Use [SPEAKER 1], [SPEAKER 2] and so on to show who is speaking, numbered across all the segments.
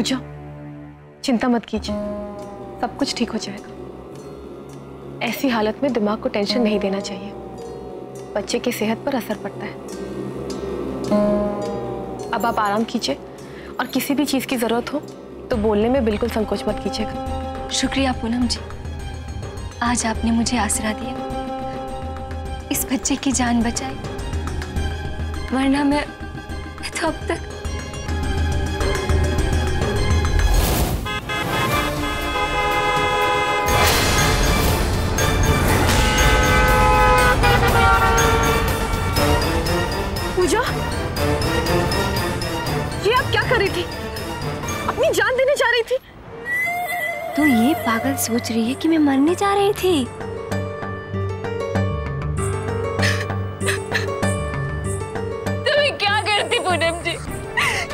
[SPEAKER 1] पूजा, चिंता मत कीजिए, सब कुछ ठीक हो जाएगा। ऐसी हालत में दिमाग को टेंशन नहीं देना चाहिए, बच्चे की सेहत पर असर पड़ता है। अब आप आराम कीजिए और किसी भी चीज की जरूरत हो तो बोलने में बिल्कुल संकोच मत कीजिएगा।
[SPEAKER 2] शुक्रिया पूनम जी, आज आपने मुझे आसरा दिया, इस बच्चे की जान बचाई, वरना मैं तो अब तक।
[SPEAKER 1] पूजा, ये आप क्या कर रही थी? अपनी जान देने जा रही थी?
[SPEAKER 2] तो ये पागल सोच रही है कि मैं मरने जा रही थी।
[SPEAKER 3] तो मैं क्या करती पूनम जी?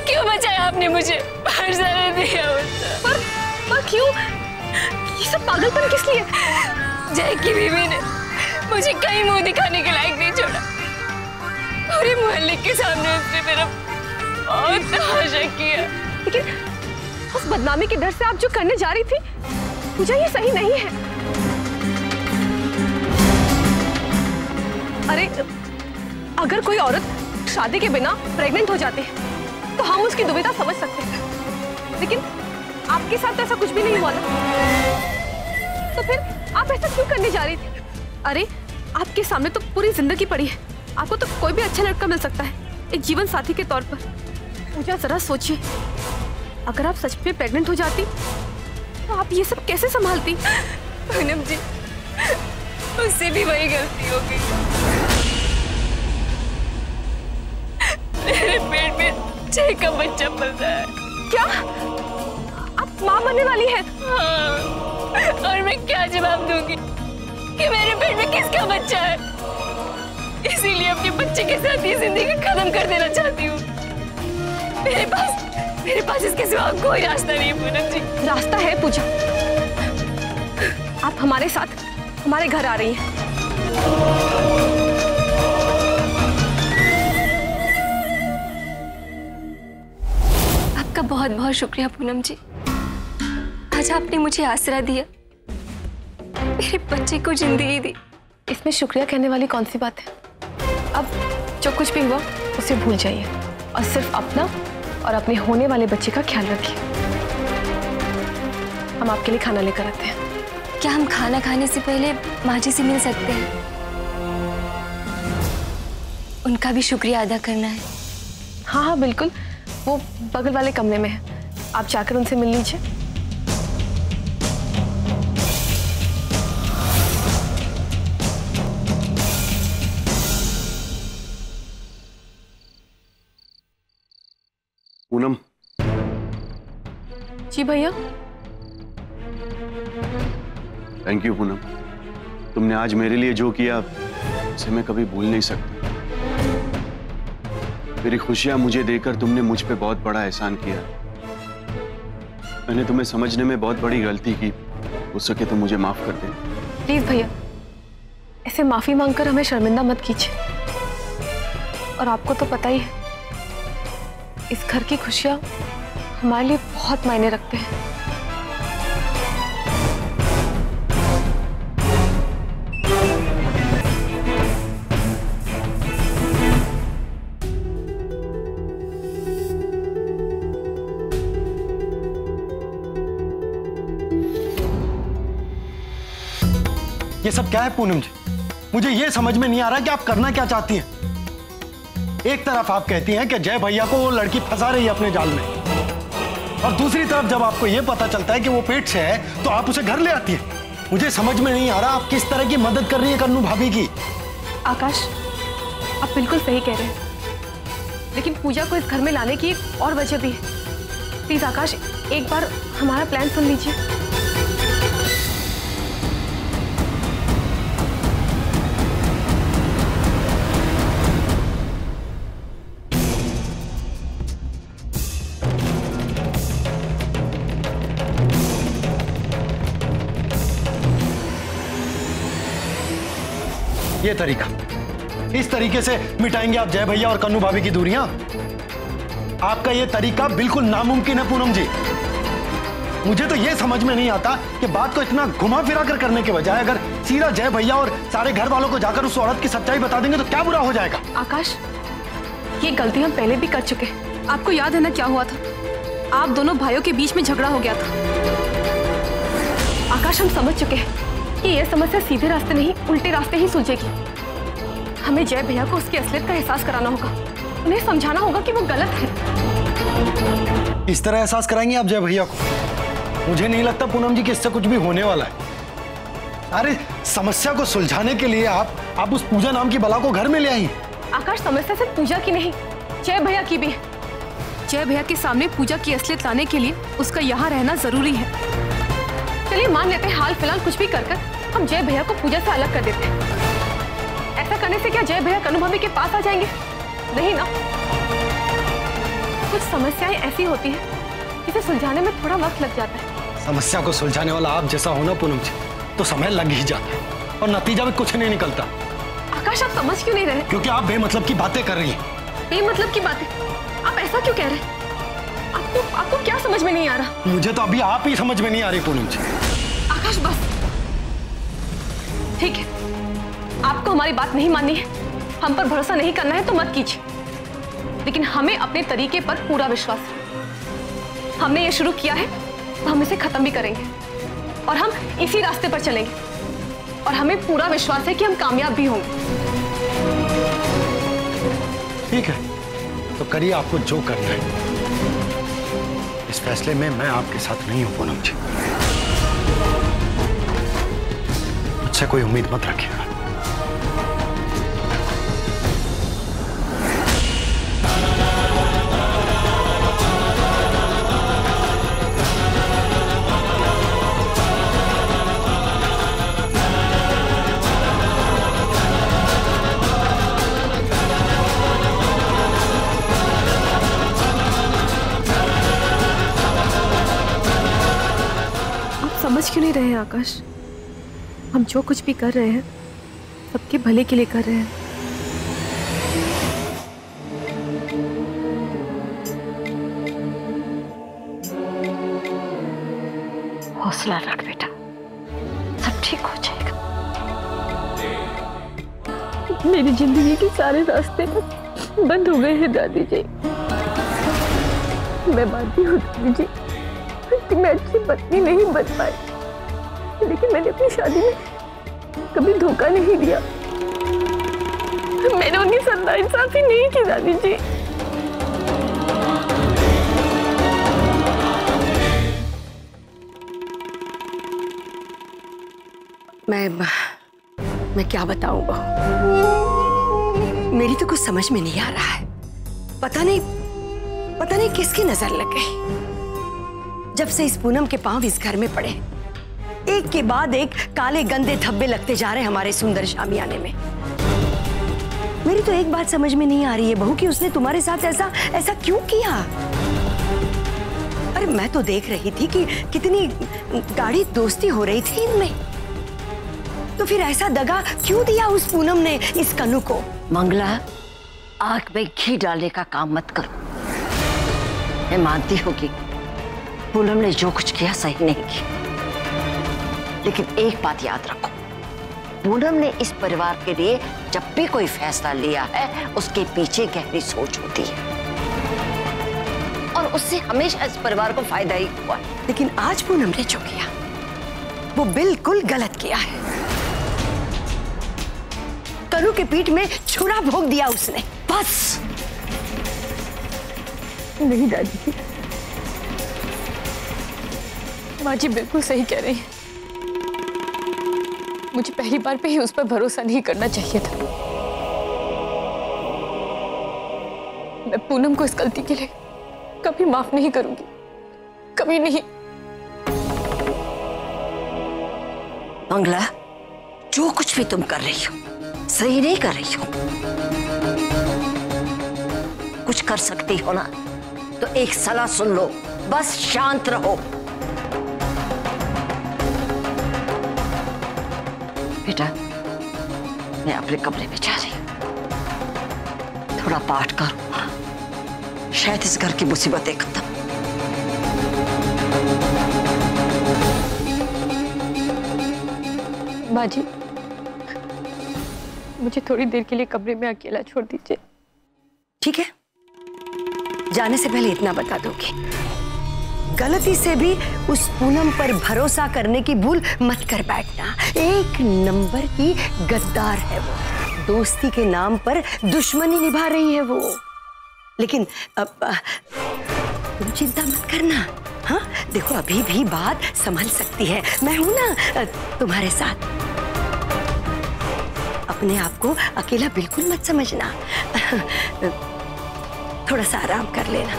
[SPEAKER 3] क्यों बचाया आपने मुझे? मर जाने दिया मुझे।
[SPEAKER 1] पर क्यों? ये सब पागलपन किस लिए?
[SPEAKER 3] जय की बीवी ने मुझे कहीं मुंह दिखाने के लायक नहीं छोड़ा। पूरे मोहल्ले के सामने उसने मेरा बहुत तमाशा किया।
[SPEAKER 1] लेकिन उस बदनामी के डर से आप जो करने जा रही थी पूजा, ये सही नहीं है। अरे अगर कोई औरत शादी के बिना प्रेग्नेंट हो जाती है तो हम उसकी दुविधा समझ सकते हैं, लेकिन आपके साथ तो ऐसा कुछ भी नहीं हुआ ना, तो फिर आप ऐसा क्यों करने जा रही थी? अरे आपके सामने तो पूरी जिंदगी पड़ी है, आपको तो कोई भी अच्छा लड़का मिल सकता है एक जीवन साथी के तौर पर। पूजा जरा सोचिए, अगर आप सच में प्रेग्नेंट हो जाती तो आप ये सब कैसे संभालती?
[SPEAKER 3] पूनम जी, उससे भी वही गलती हो गई। मेरे पेट में जय का बच्चा पल रहा है।
[SPEAKER 1] क्या आप माँ बनने वाली हैं?
[SPEAKER 3] हाँ, और मैं क्या जवाब दूंगी कि मेरे पेट में किसका बच्चा है? इसीलिए अपने बच्चे के साथ ये जिंदगी खत्म कर देना चाहती हूँ। मेरे पास इसके सिवा कोई रास्ता नहीं है पूनम जी।
[SPEAKER 1] रास्ता है पूजा, आप हमारे साथ हमारे घर आ रही हैं।
[SPEAKER 2] आपका बहुत बहुत शुक्रिया पूनम जी, आज आपने मुझे आसरा दिया, मेरे बच्चे को जिंदगी दी।
[SPEAKER 1] इसमें शुक्रिया कहने वाली कौन सी बात है? अब जो कुछ भी हुआ उसे भूल जाइए और सिर्फ अपना और अपने होने वाले बच्चे का ख्याल रखिए। हम आपके लिए खाना लेकर आते हैं।
[SPEAKER 2] क्या हम खाना खाने से पहले माँ जी से मिल सकते हैं? उनका भी शुक्रिया अदा करना है।
[SPEAKER 1] हाँ हाँ बिल्कुल, वो बगल वाले कमरे में है, आप जाकर उनसे मिल लीजिए।
[SPEAKER 4] पूनम।
[SPEAKER 1] जी भैया।
[SPEAKER 4] थैंक यू पूनम, तुमने आज मेरे लिए जो किया उसे मैं कभी भूल नहीं सकता। मेरी खुशियां मुझे देकर तुमने मुझ पे बहुत बड़ा एहसान किया। मैंने तुम्हें समझने में बहुत बड़ी गलती की, हो सके तो मुझे माफ कर दे।
[SPEAKER 1] प्लीज भैया, ऐसे माफी मांगकर हमें शर्मिंदा मत कीजिए। और आपको तो पता ही है, इस घर की खुशियां हमारे लिए बहुत मायने रखते हैं।
[SPEAKER 5] ये सब क्या है पूनम जी? मुझे ये समझ में नहीं आ रहा कि आप करना क्या चाहती हैं। एक तरफ आप कहती हैं कि जय भैया को वो लड़की फंसा रही है अपने जाल में, और दूसरी तरफ जब आपको ये पता चलता है कि वो पेट से है तो आप उसे घर ले आती है। मुझे समझ में नहीं आ रहा आप किस तरह की मदद कर रही है कन्नू भाभी की।
[SPEAKER 1] आकाश, आप बिल्कुल सही कह रहे हैं, लेकिन पूजा को इस घर में लाने की एक और वजह भी है। प्लीज आकाश, एक बार हमारा प्लान सुन लीजिए।
[SPEAKER 5] ये तरीका, इस तरीके से मिटाएंगे आप जय भैया और कन्नू भाभी की दूरियां? आपका ये तरीका बिल्कुल नामुमकिन है पूनम जी। मुझे तो ये समझ में नहीं आता कि बात को इतना घुमा फिरा कर करने के बजाय अगर सीधा जय भैया और सारे घर वालों को जाकर उस औरत की सच्चाई बता देंगे तो क्या बुरा हो जाएगा।
[SPEAKER 1] आकाश, ये गलती हम पहले भी कर चुके हैं। आपको याद है ना क्या हुआ था? आप दोनों भाइयों के बीच में झगड़ा हो गया था। आकाश, हम समझ चुके हैं कि यह समस्या सीधे रास्ते नहीं उल्टे रास्ते ही सुलझेगी। हमें जय भैया को उसकी असलियत का एहसास कराना होगा, उन्हें समझाना होगा कि वो गलत है।
[SPEAKER 5] इस तरह एहसास कराएंगे आप जय भैया को? मुझे नहीं लगता पूनम जी कि इससे कुछ भी होने वाला है। अरे समस्या को सुलझाने के लिए आप उस पूजा नाम की बला को घर में ले आई।
[SPEAKER 1] आकाश, समस्या सिर्फ पूजा की नहीं, जय भैया की भी है। जय भैया के सामने पूजा की असलियत लाने के लिए उसका यहाँ रहना जरूरी है। चलिए मान लेते हैं हाल फिलहाल कुछ भी कर हम जय भैया को पूजा से अलग कर देते हैं। ऐसा करने से क्या जय भैया कनुभवी के पास आ जाएंगे? नहीं ना। कुछ समस्याएं ऐसी होती हैं जिसे सुलझाने में थोड़ा वक्त लग जाता है।
[SPEAKER 5] समस्या को सुलझाने वाला आप जैसा हो ना पूनम जी, तो समय लग ही जाता है और नतीजा भी कुछ नहीं निकलता।
[SPEAKER 1] आकाश, आप समझ क्यों नहीं रहे?
[SPEAKER 5] क्योंकि आप बेमतलब की बातें कर रही हैं।
[SPEAKER 1] बेमतलब की बातें? आप ऐसा क्यों कह रहे हैं? आपको क्या समझ में नहीं आ रहा?
[SPEAKER 5] मुझे तो अभी आप ही समझ में नहीं आ रही पूनम जी।
[SPEAKER 1] आकाश, बस ठीक है, आपको हमारी बात नहीं माननी है, हम पर भरोसा नहीं करना है तो मत कीजिए, लेकिन हमें अपने तरीके पर पूरा विश्वास है। हमने ये शुरू किया है तो हम इसे खत्म भी करेंगे और हम इसी रास्ते पर चलेंगे और हमें पूरा विश्वास है कि हम कामयाब भी होंगे।
[SPEAKER 5] ठीक है, तो करिए आपको जो करना है। इस फैसले में मैं आपके साथ नहीं हूं पूनम जी। मुझसे कोई उम्मीद मत रखिएगा।
[SPEAKER 1] समझ क्यों नहीं रहे हैं आकाश? हम जो कुछ भी कर रहे हैं सबके भले के लिए कर रहे हैं।
[SPEAKER 6] हौसला रख बेटा, सब ठीक हो जाएगा।
[SPEAKER 3] मेरी जिंदगी के सारे रास्ते बंद हो गए हैं दादी जी। मैं मानती हूँ दादी जी कि मैं अच्छी पत्नी नहीं बन पाई, लेकिन मैंने अपनी शादी में कभी धोखा नहीं दिया। मैंने उनकी साथ नाइंसाफी नहीं की दादी जी।
[SPEAKER 6] मैं क्या बताऊं बहू, मेरी तो कुछ समझ में नहीं आ रहा है। पता नहीं किसकी नजर लग गई। जब से इस पूनम के पांव इस घर में पड़े, एक के बाद एक काले गंदे धब्बे लगते जा रहे हमारे सुंदर शामियाने में। मेरी तो एक बात समझ में नहीं आ रही है बहू कि उसने तुम्हारे साथ ऐसा क्यों किया। अरे मैं तो देख रही थी कि कितनी गाढ़ी दोस्ती हो रही थी इनमें, तो फिर ऐसा दगा क्यों दिया उस पूनम ने इस कनु को?
[SPEAKER 7] मंगला, आग में घी डालने का काम मत करो। मैं मानती हूँ कि पूनम ने जो कुछ किया सही नहीं किया, लेकिन एक बात याद रखो, पूनम ने इस परिवार के लिए जब भी कोई फैसला लिया है उसके पीछे गहरी सोच होती है और उससे हमेशा इस परिवार को फायदा ही हुआ।
[SPEAKER 6] लेकिन आज पूनम ने जो किया वो बिल्कुल गलत किया है। कनु के पीठ में छुरा भोंक दिया उसने, बस।
[SPEAKER 3] नहीं दादी जी, माँ जी बिल्कुल सही कह रही हैं। मुझे पहली बार पे ही उस पर भरोसा नहीं करना चाहिए था। मैं पूनम को इस गलती के लिए कभी माफ नहीं करूंगी, कभी नहीं।
[SPEAKER 7] मंगला, जो कुछ भी तुम कर रही हो सही नहीं कर रही हो। कुछ कर सकती हो ना तो एक सलाह सुन लो, बस शांत रहो। बेटा, मैं अपने कमरे में जा रही हूं, थोड़ा पाठ करो, शायद इस घर की मुसीबतें खत्म।
[SPEAKER 1] माँ जी, मुझे थोड़ी देर के लिए कमरे में अकेला छोड़ दीजिए।
[SPEAKER 6] ठीक है, जाने से पहले इतना बता दूंगी, गलती से भी उस पूनम पर भरोसा करने की भूल मत कर बैठना। एक नंबर की गद्दार है वो, दोस्ती के नाम पर दुश्मनी निभा रही है वो। लेकिन अब तुम चिंता मत करना। हाँ, देखो अभी भी बात संभल सकती है, मैं हूं ना तुम्हारे साथ। अपने आप को अकेला बिल्कुल मत समझना। थोड़ा सा आराम कर लेना।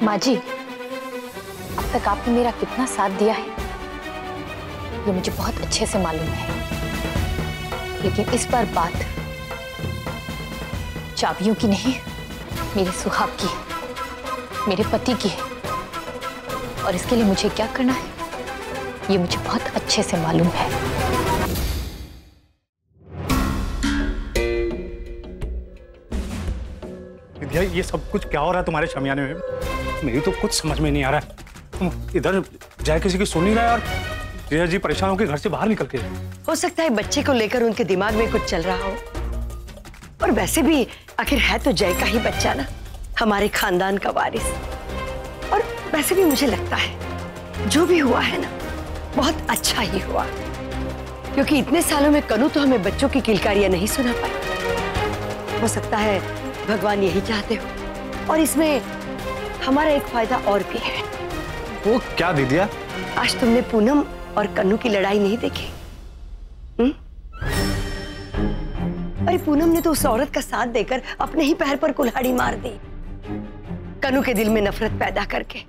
[SPEAKER 3] माँ जी, अब तक आपने मेरा कितना साथ दिया है ये मुझे बहुत अच्छे से मालूम है, लेकिन इस बार बात चाबियों की नहीं, मेरे सुहाग की, मेरे पति की है। और इसके लिए मुझे क्या करना है ये मुझे बहुत अच्छे से मालूम है।
[SPEAKER 5] विद्या, ये सब कुछ क्या हो रहा है तुम्हारे शमियाने में? मेरी तो कुछ समझ में नहीं आ रहा है। तुम इधर जाए किसी की सुन नहीं रहा है और जीजा जी परेशान होकर घर से बाहर निकल के।
[SPEAKER 6] हो सकता है बच्चे को लेकर उनके दिमाग में कुछ चल रहा हो। और वैसे भी आखिर है तो जय का ही बच्चा ना, हमारे खानदान का वारिस। और वैसे भी मुझे लगता है जो भी हुआ है ना, बहुत अच्छा ही हुआ, क्योंकि इतने सालों में कनू तो हमें बच्चों की किलकारियां नहीं सुना पाई। हो सकता है भगवान यही चाहते हो। और इसमें हमारा एक फायदा और भी है।
[SPEAKER 5] वो क्या दीदिया?
[SPEAKER 6] आज तुमने पूनम और कन्नू की लड़ाई नहीं देखी? अरे पूनम ने तो उस औरत का साथ देकर अपने ही पैर पर कुल्हाड़ी मार दी, कन्नू के दिल में नफरत पैदा करके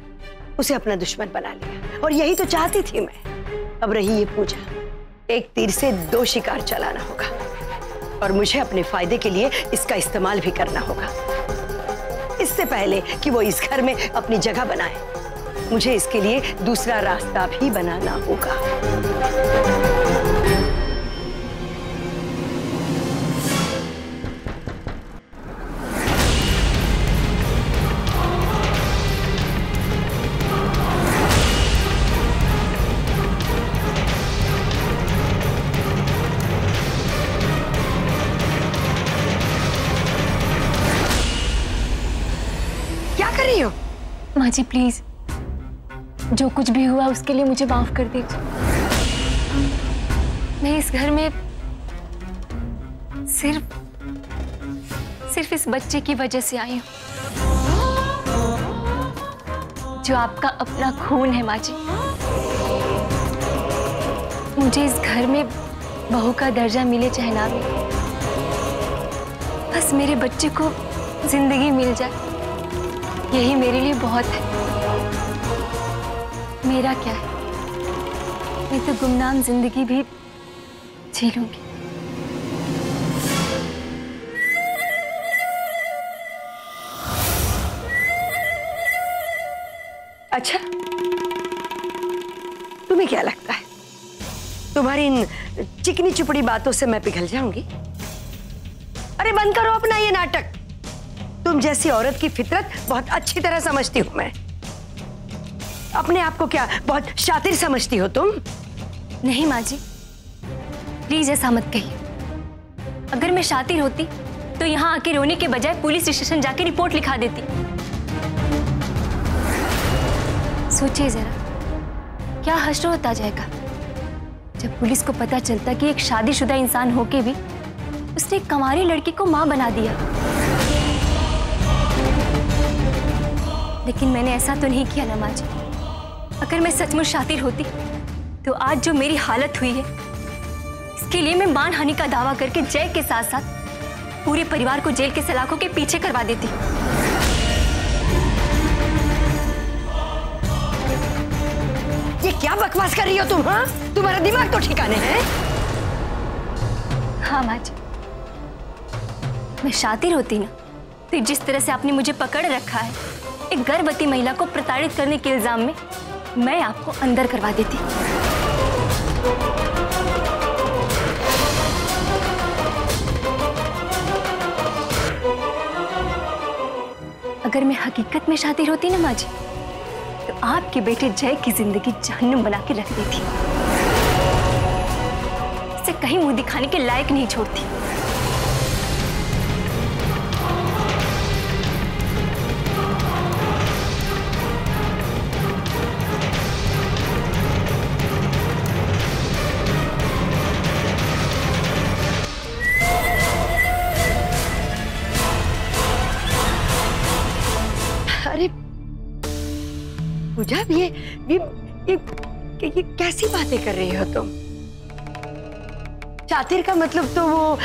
[SPEAKER 6] उसे अपना दुश्मन बना लिया। और यही तो चाहती थी मैं। अब रही ये पूजा, एक तीर से दो शिकार चलाना होगा, और मुझे अपने फायदे के लिए इसका इस्तेमाल भी करना होगा। इससे पहले कि वो इस घर में अपनी जगह बनाए, मुझे इसके लिए दूसरा रास्ता भी बनाना होगा। क्या कर रही हो?
[SPEAKER 2] माँ जी प्लीज, जो कुछ भी हुआ उसके लिए मुझे माफ कर दीजिए। मैं इस घर में सिर्फ इस बच्चे की वजह से आई हूँ, जो आपका अपना खून है माँ जी। मुझे इस घर में बहू का दर्जा मिले चाहे ना मिले, बस मेरे बच्चे को जिंदगी मिल जाए, यही मेरे लिए बहुत है। मेरा क्या है, मैं तो गुमनाम जिंदगी भी जी लूंगी।
[SPEAKER 6] अच्छा, तुम्हें क्या लगता है तुम्हारी इन चिकनी चुपड़ी बातों से मैं पिघल जाऊंगी? अरे बंद करो अपना ये नाटक। तुम जैसी औरत की फितरत बहुत अच्छी तरह समझती हूं मैं। अपने आप को क्या बहुत शातिर समझती हो तुम?
[SPEAKER 2] नहीं माँ जी, प्लीज ऐसा मत कहिए। अगर मैं शातिर होती तो यहाँ आके रोने के बजाय पुलिस स्टेशन जाके रिपोर्ट लिखा देती। सोचिए जरा, क्या हश्र होता जाएगा जब पुलिस को पता चलता कि एक शादीशुदा इंसान होके भी उसने एक कंवारी लड़की को मां बना दिया। लेकिन मैंने ऐसा तो नहीं किया ना माँ जी। अगर मैं सचमुच शातिर होती तो आज जो मेरी हालत हुई है, इसके लिए मैं मानहानि का दावा करके जय के साथ साथ पूरे परिवार को जेल के सलाखों के पीछे करवा देती।
[SPEAKER 6] ये क्या बकवास कर रही हो तुम? हाँ, तुम्हारा दिमाग तो ठिकाने है?
[SPEAKER 2] हाँ माँ जी, मैं शातिर होती ना तो जिस तरह से आपने मुझे पकड़ रखा है एक गर्भवती महिला को प्रताड़ित करने के इल्जाम में मैं आपको अंदर करवा देती। अगर मैं हकीकत में शातिर होती ना माँ जी, तो आपके बेटे जय की जिंदगी जहन्नुम बना के रख देती। इसे कहीं मुंह दिखाने के लायक नहीं छोड़ती।
[SPEAKER 6] अरे पूजा, ये कैसी बातें कर रही हो तुम? शातिर का मतलब तो वो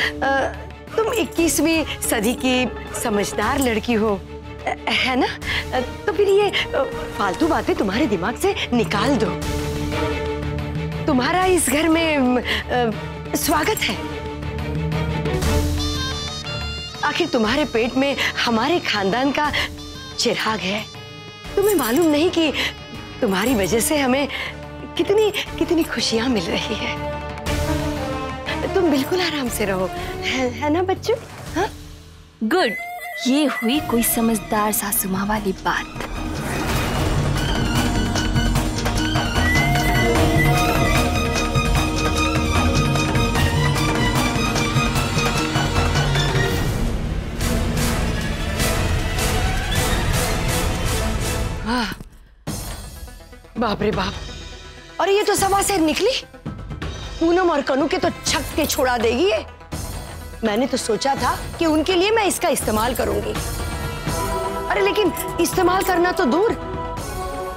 [SPEAKER 6] तुम 21वीं सदी की समझदार लड़की हो, है ना? तो फिर ये फालतू बातें तुम्हारे दिमाग से निकाल दो। तुम्हारा इस घर में स्वागत है। आखिर तुम्हारे पेट में हमारे खानदान का चिराग है। तुम्हें मालूम नहीं कि तुम्हारी वजह से हमें कितनी कितनी खुशियां मिल रही है। तुम बिल्कुल आराम से रहो, है ना बच्चों? हाँ?
[SPEAKER 2] गुड, ये हुई कोई समझदार सासू माँ वाली बात।
[SPEAKER 6] बाप रे बाप, और ये तो सवा से निकली। पूनम और कनू के तो छक के छोड़ा देगी ये। मैंने तो सोचा था कि उनके लिए मैं इसका इस्तेमाल करूंगी। अरे लेकिन इस्तेमाल करना तो दूर,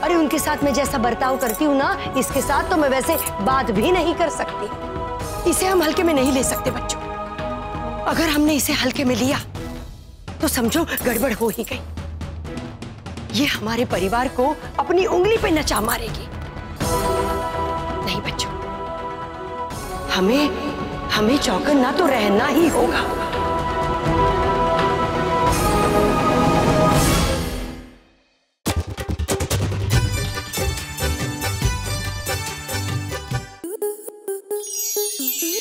[SPEAKER 6] अरे उनके साथ मैं जैसा बर्ताव करती हूँ ना, इसके साथ तो मैं वैसे बात भी नहीं कर सकती। इसे हम हल्के में नहीं ले सकते बच्चों। अगर हमने इसे हल्के में लिया तो समझो गड़बड़ हो ही गई। ये हमारे परिवार को अपनी उंगली पे नचा मारेगी। नहीं बच्चों, हमें चौकन्ना तो रहना ही होगा।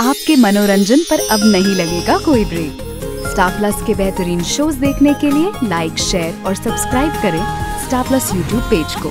[SPEAKER 8] आपके मनोरंजन पर अब नहीं लगेगा कोई ब्रेक। स्टार प्लस के बेहतरीन शोज देखने के लिए लाइक, शेयर और सब्सक्राइब करें स्टार प्लस यूट्यूब पेज को।